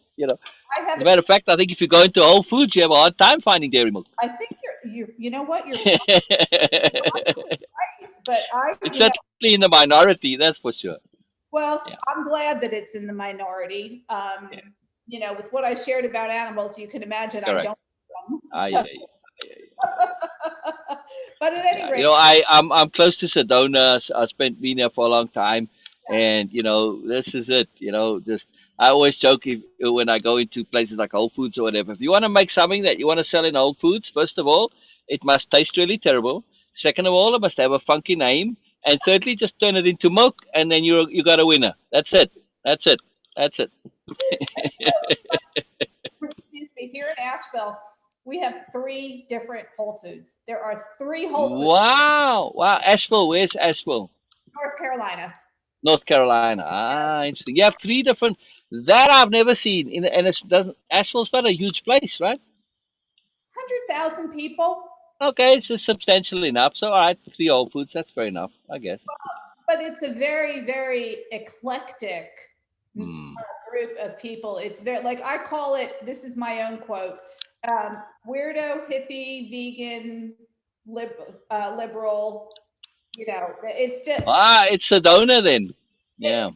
a matter of fact, I I think have. if you go into Whole Foods, you have a hard time finding dairy milk. I think you're. You know what? You're right. But It's certainly in the minority, that's for sure. well, Yeah, I'm glad that it's in the minority. yeah, With what I shared about animals, you can imagine I correct. don't. Eat them. I So, hear you. I hear you. but at any Yeah, rate, I'm close to Sedona. I spent being there for a long time, and this is it. Just I always joke when I go into places like Whole Foods or whatever. If you want to make something that you want to sell in Whole Foods, first of all, it must taste really terrible. Second of all, it must have a funky name, and thirdly, just turn it into milk, and then you got a winner. That's it. That's it. That's it. excuse me, here in Asheville, we have three different Whole Foods. There are three Whole Foods, Wow, wow. Asheville, where's Asheville? North Carolina. North Carolina. Interesting. You have three different that I've never seen. And it doesn't Asheville's not a huge place, right? 100,000 people, Okay, it's just substantial enough. So all right, three Whole Foods. That's fair enough, I guess. but it's a very, very eclectic Hmm. group of people. It's very, like I call it, this is my own quote, weirdo, hippie, vegan, liberal. It's just, It's Sedona then. it's Yeah.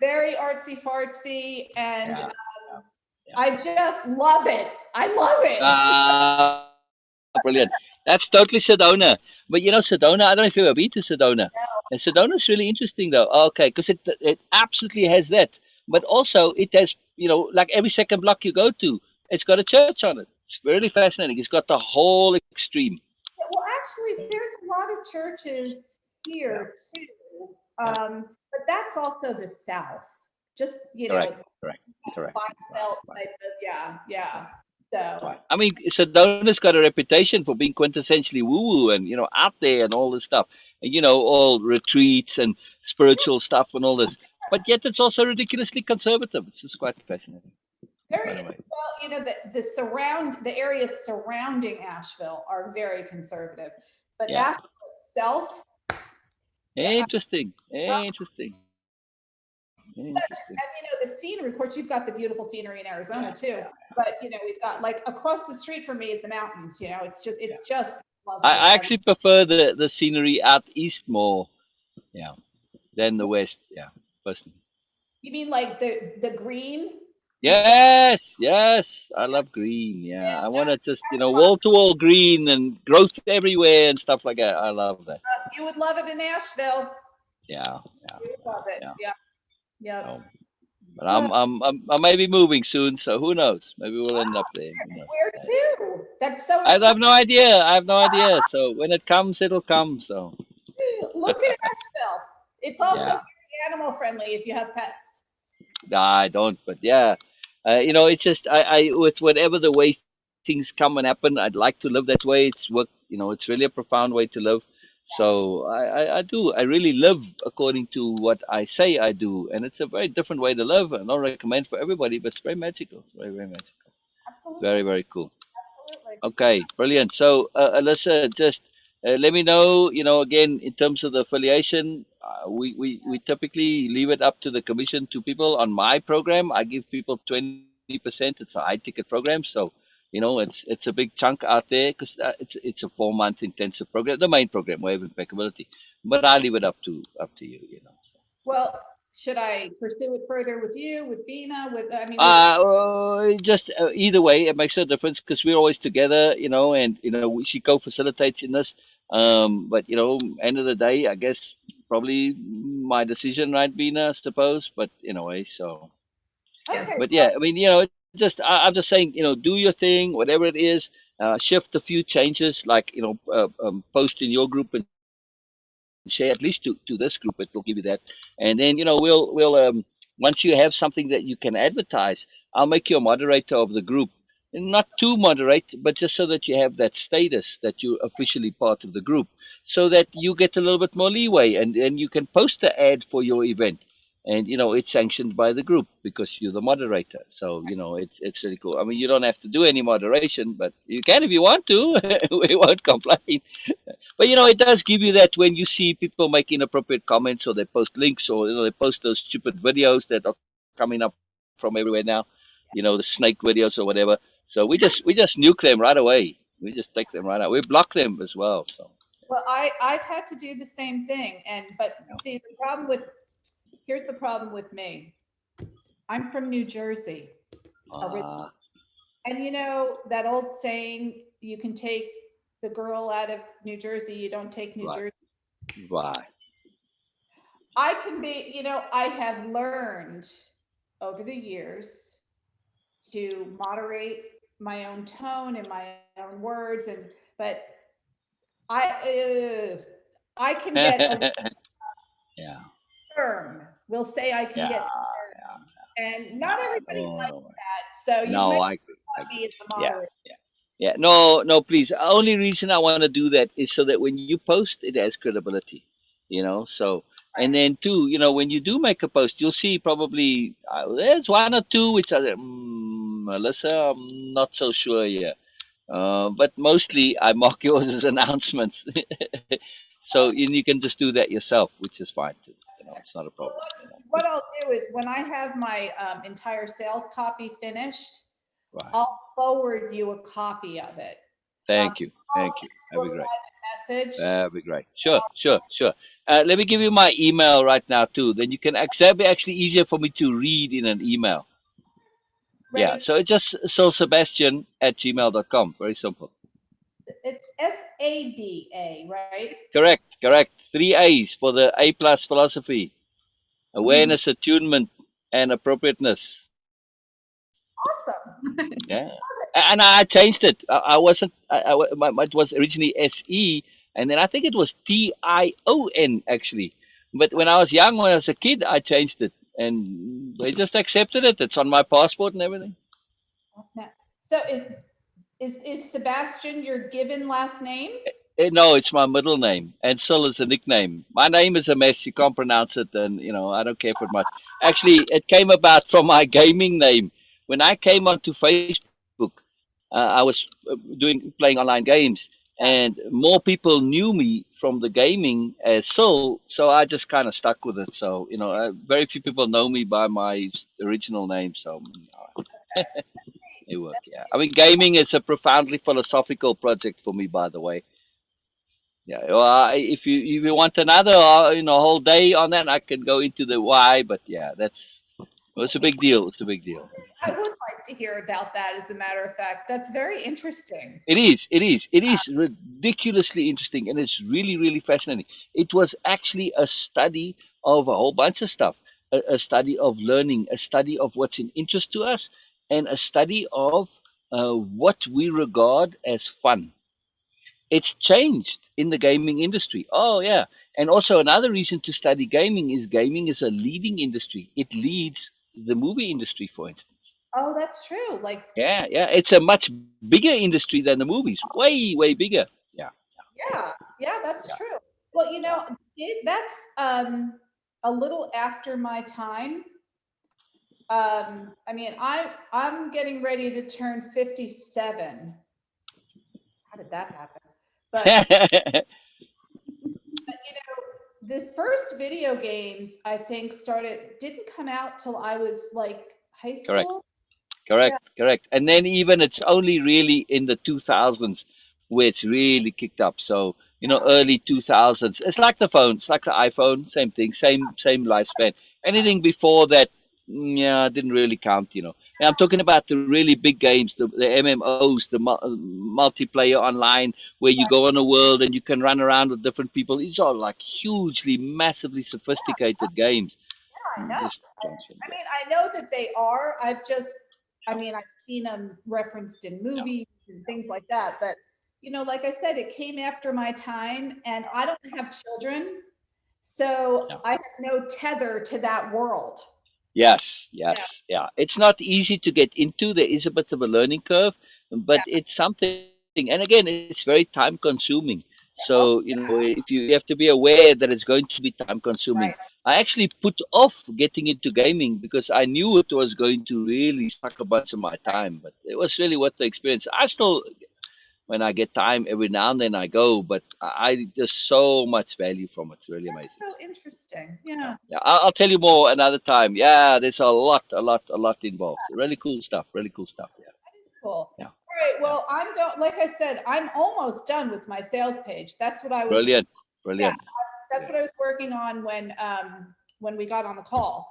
very artsy fartsy, and Yeah. Yeah. Yeah. I just love it. I love it. Brilliant. That's totally Sedona. But Sedona, I don't know if you've ever been to Sedona. And Sedona's really interesting though. Okay, because it absolutely has that. But also it has, like every second block you go to, it's got a church on it. It's really fascinating. It's got the whole extreme. Yeah, well, actually, there's a lot of churches Yeah. here too, Yeah. but that's also the South. Just Correct. Correct. Correct. Bible Right. Belt Right. type of, yeah, yeah. So Right. I mean, Sedona's got a reputation for being quintessentially woo-woo and out there and all this stuff, and all retreats and spiritual stuff and all this. But yet, it's also ridiculously conservative. It's just quite fascinating. very By the way, well, the areas surrounding Asheville are very conservative, but yeah, Asheville itself, yeah, interesting, interesting, interesting. and the scenery. Of course, you've got the beautiful scenery in Arizona Yeah, too, yeah, but we've got like across the street from me is the mountains. yeah. It's just I lovely. actually prefer the scenery out east more, yeah, than the west. Yeah, personally. You mean like the green? Yes, yes, I love green. Yeah, I want to just wall to wall green and growth everywhere and stuff like that. I love that. You would love it in Nashville. Yeah, yeah, You would love it. yeah. Yeah. Yep. So, but Uh, I may be moving soon, so who knows? Maybe we'll end up there. Who knows? where to? That's so I exciting. have no idea. I have no idea. So when it comes, it'll come. So Look at Asheville. It's also yeah. very animal friendly if you have pets. I don't, but yeah, it's just I with whatever the way things come and happen, I'd like to live that way. It's work, it's really a profound way to live. So I do. I really live according to what I say I do, and it's a very different way to live. I don't recommend for everybody, but it's very magical. Very very magical. Absolutely. Very very cool. Absolutely. Okay, brilliant. So, Alyssa, just let me know, again, in terms of the affiliation, we typically leave it up to the commission to people. On my program, I give people 20%. It's a high ticket program. So, it's a big chunk out there because it's a 4 month intensive program, the main program, Way of Impeccability. But I leave it up to you. Well, should I pursue it further with you, with Beena, with I mean with Just either way, it makes no difference because we're always together, and she co-facilitates in this. But end of the day, I guess probably my decision, right, Bina, I suppose. But anyway, so Yes. okay. but yeah, I mean, I'm just saying, do your thing, whatever it is. Shift a few changes, like post in your group and share at least to this group. It will give you that, and then we'll once you have something that you can advertise, I'll make you a moderator of the group. And not to moderate, but just so that you have that status that you're officially part of the group, so that you get a little bit more leeway, and you can post the ad for your event, and it's sanctioned by the group because you're the moderator. So it's really cool. I mean, you don't have to do any moderation, but you can if you want to. We won't complain. But it does give you that when you see people make inappropriate comments, or they post links, or they post those stupid videos that are coming up from everywhere now, the snake videos or whatever. So we just nuke them right away. We just take them right out. We block them as well. So Well, I've had to do the same thing, but see, here's the problem with me. I'm from New Jersey, uh, and that old saying, you can take the girl out of New Jersey, you don't take New right, Jersey. right, I can be, I have learned over the years to moderate my own tone and my own words, but I can get a yeah, firm. We'll say I can yeah, get, and not yeah. everybody likes No, that. So you no, might I agree. I want agree. me as the Yeah, moderator. yeah. Yeah, no, no, please. Only reason I want to do that is so that when you post, it has credibility. So, and Right. then two, when you do make a post, you'll see probably there's one or two which are, Melissa, I'm not so sure here. But mostly I mark yours as announcements. So you can just do that yourself, which is fine too. It's not a Well, problem. what I'll do is when I have my entire sales copy finished, Right. I'll forward you a copy of it. Um, Thank you. I'll Thank you. send you That'd a be great. private message. That'd be great. Sure, sure, sure. Let me give you my email right now too. Then you can that'd be actually easier for me to read in an email. Yeah. Ready? So it's just soulsebastian@gmail.com. Very simple. It's SABA, right? Correct. Correct. Three A's for the A plus philosophy: Mhm. awareness, attunement, and appropriateness. Awesome. Yeah. And I changed it. I wasn't. It was originally SE, and then I think it was TION actually. But when I was young, when I was a kid, I changed it, and they just accepted it. It's on my passport and everything. Now, so is Sebastian your given last name? No, it's my middle name, and Sil is a nickname. My name is a mess. You can't pronounce it, and I don't care for it much. Actually, it came about from my gaming name. When I came onto Facebook, I was playing online games, Yeah. and more people knew me from the gaming as Sil, so I just kind of stuck with it. So very few people know me by my original name, so it worked. Yeah, I mean, gaming is a profoundly philosophical project for me, by the way. Yeah, well, if you want another whole day on that, I can go into the why. But yeah, it's a big deal. It's a big deal. I would like to hear about that, as a matter of fact. That's very interesting. It is. It is. It is ridiculously interesting, and it's really, really fascinating. It was actually a study of a whole bunch of stuff, a study of learning, a study of what's in interest to us, and a study of what we regard as fun. It's changed in the gaming industry. Oh yeah, and also another reason to study gaming is a leading industry. It leads the movie industry, for instance. Oh, that's true. Like, Yeah, yeah, it's a much bigger industry than the movies. Way, way bigger. Yeah, yeah, yeah, that's yeah, true. Well, yeah. that's a little after my time. I mean, I'm getting ready to turn 57. How did that happen? But the first video games, I think, didn't come out till I was like high Correct. school. Yeah, Correct, correct. And then even it's only really in the 2000s where it's really kicked up. So, yeah, early 2000s. It's like the phone, it's like the iPhone, same thing, same lifespan. Anything before that, yeah, didn't really count. And I'm talking about the really big games, the MMOs, the multiplayer online, where you go on a world and you can run around with different people. These are like hugely, massively sophisticated games. I You know. just transcend, I yeah. mean, I know that they are. I mean, I've seen them referenced in Yeah. movies and things like that. But, like I said, it came after my time, and I don't have children. So Yeah. I have no tether to that world. Yes, Yeah, yes, yeah. It's not easy to get into. There is a bit of a learning curve, but yeah. it's something. And again, it's very time consuming. So, you Oh, know, if you have to be aware that it's going to be time consuming. right. I actually put off getting into gaming because I knew it was going to really suck a bunch of my time, but it was really worth the experience. I still, when I get time, every now and then I go, but I there's so much value from it. It's really That's amazing. so interesting. Yeah, Yeah, yeah. I'll tell you more another time. Yeah, there's a lot involved. Really cool stuff. Really cool stuff. Yeah, that is cool. yeah, All right. yeah. Well, I'm going. Like I said, I'm almost done with my sales page. That's what I was. Brilliant, Yeah, brilliant, that's brilliant. what I was working on when we got on the call.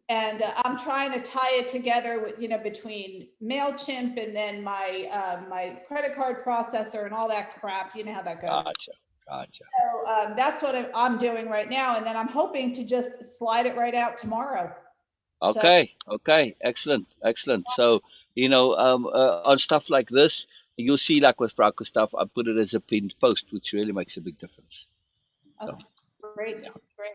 And I'm trying to tie it together with, between Mailchimp and then my credit card processor and all that crap. You know how that goes. Gotcha, gotcha. So that's what I'm doing right now, and then I'm hoping to just slide it right out tomorrow. So Okay, okay. Excellent, excellent. So, you know, on stuff like this, you'll see, like with Frauke stuff, I put it as a pinned post, which really makes a big difference. So, okay, great, yeah. great,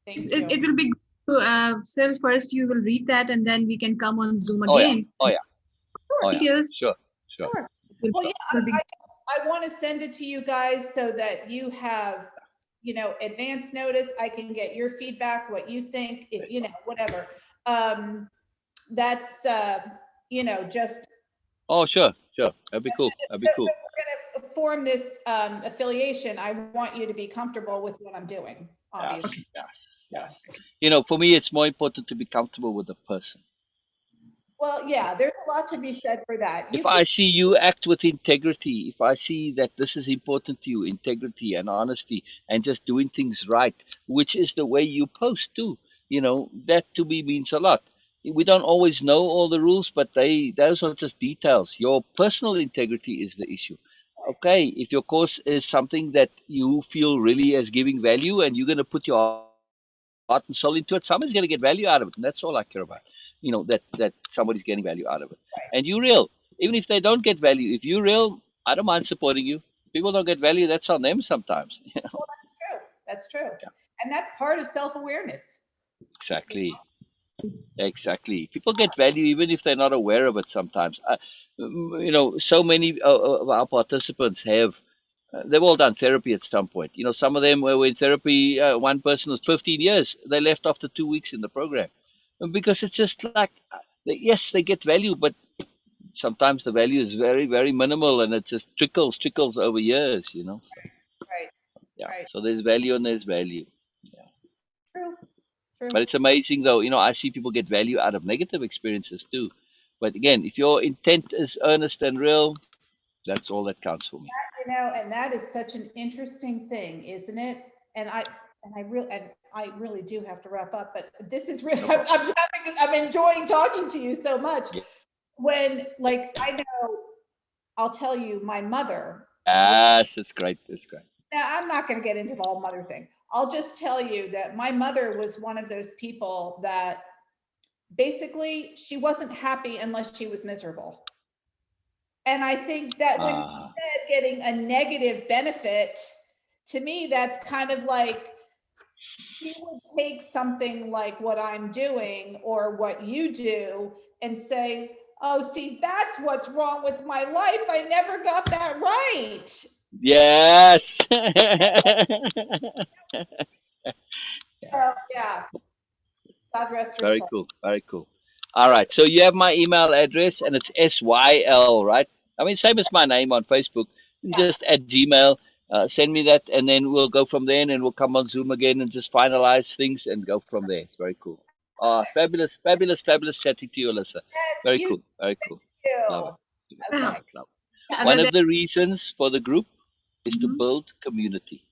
It's, thank it, you. it will be good to, Sir, first you will read that and then we can come on Zoom Oh yeah, again. oh yeah, oh Sure, yeah. Details Sure, sure, it sure. will, Well, sure. yeah, will be I want to send it to you guys so that you have, advance notice. I can get your feedback, what you think, if whatever. Um, that's just Oh, sure, sure. That'd be cool. That'd be cool. we're going to form this affiliation. I want you to be comfortable with what I'm doing, Yes, obviously. okay. yes, So, yes. You know, for me, it's more important to be comfortable with the person. well, yeah, there's a lot to be said for that. You If can, I see you act with integrity, if I see that this is important to you, integrity and honesty, and just doing things right, which is the way you post too, you know, that to me means a lot. We don't always know all the rules, but those are just details. Your personal integrity is the issue. Okay, if your course is something that you feel really as giving value and you're going to put your heart and soul into it, somebody's going to get value out of it, and that's all I care about. That somebody's getting value out of it, and you real. Even if they don't get value, if you real, I don't mind supporting you. People don't get value, that's on them sometimes. that's true. That's true. Yeah, And that's part of self-awareness. exactly. Exactly. People get value even if they're not aware of it sometimes. You know, so many of our participants have, they've all done therapy at some point. You know, some of them were in therapy, one person was 15 years. They left after 2 weeks in the program. Because it's just like, yes, they get value, but sometimes the value is very, very minimal and it just trickles over years, you know. So, Right. yeah. Right. So there's value and there's value. Yeah. True. True. But it's amazing though, you know, I see people get value out of negative experiences too. But again, if your intent is earnest and real, that's all that counts for me. And that is such an interesting thing, isn't it? And I really do have to wrap up, but this is really No problem. I'm enjoying talking to you so much. Yeah. When like I know I'll tell you my mother. Yes, it's great. It's great. Now I'm not going to get into the whole mother thing. I'll just tell you that my mother was one of those people that basically she wasn't happy unless she was miserable. And I think that when you Ah, said getting a negative benefit, to me, that's kind of like she would take something like what I'm doing or what you do and say, oh, see, that's what's wrong with my life. I never got that right. yes. Yeah. So, yeah, God rest her Very soul. cool. Very cool. All right. So you have my email address and it's SYL, right? I mean, same as my name on Facebook. Yeah, Just at Gmail. Send me that and then we'll go from there and then we'll come on Zoom again and just finalize things and go from there. It's very cool. Fabulous, fabulous, fabulous chatting to you, Alyssa. yes, Very you cool. Very cool. Love it. do. uh, Love Okay. it. Love it. One another. of the reasons for the group is to Mhm. build community.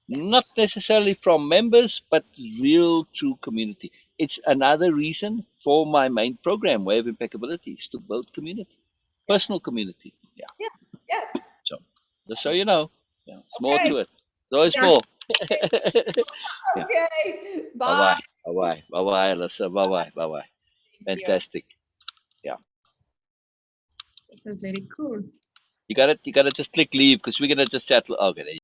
Not Yes. necessarily from members, but real true community. It's another reason for my main program, Way of Impeccability, is to build community, Yeah. personal community. Yeah. Yes. Yes. So just so you know, yeah, it's more Okay. to it. There's always Yeah, more. Yeah. Okay. Bye Bye. bye. Bye bye. Bye bye, Alyssa. Bye bye. Bye bye. Thank you. Fantastic. Yeah. that's very cool. You got it. You got to just click leave because we're gonna just chat. Okay. There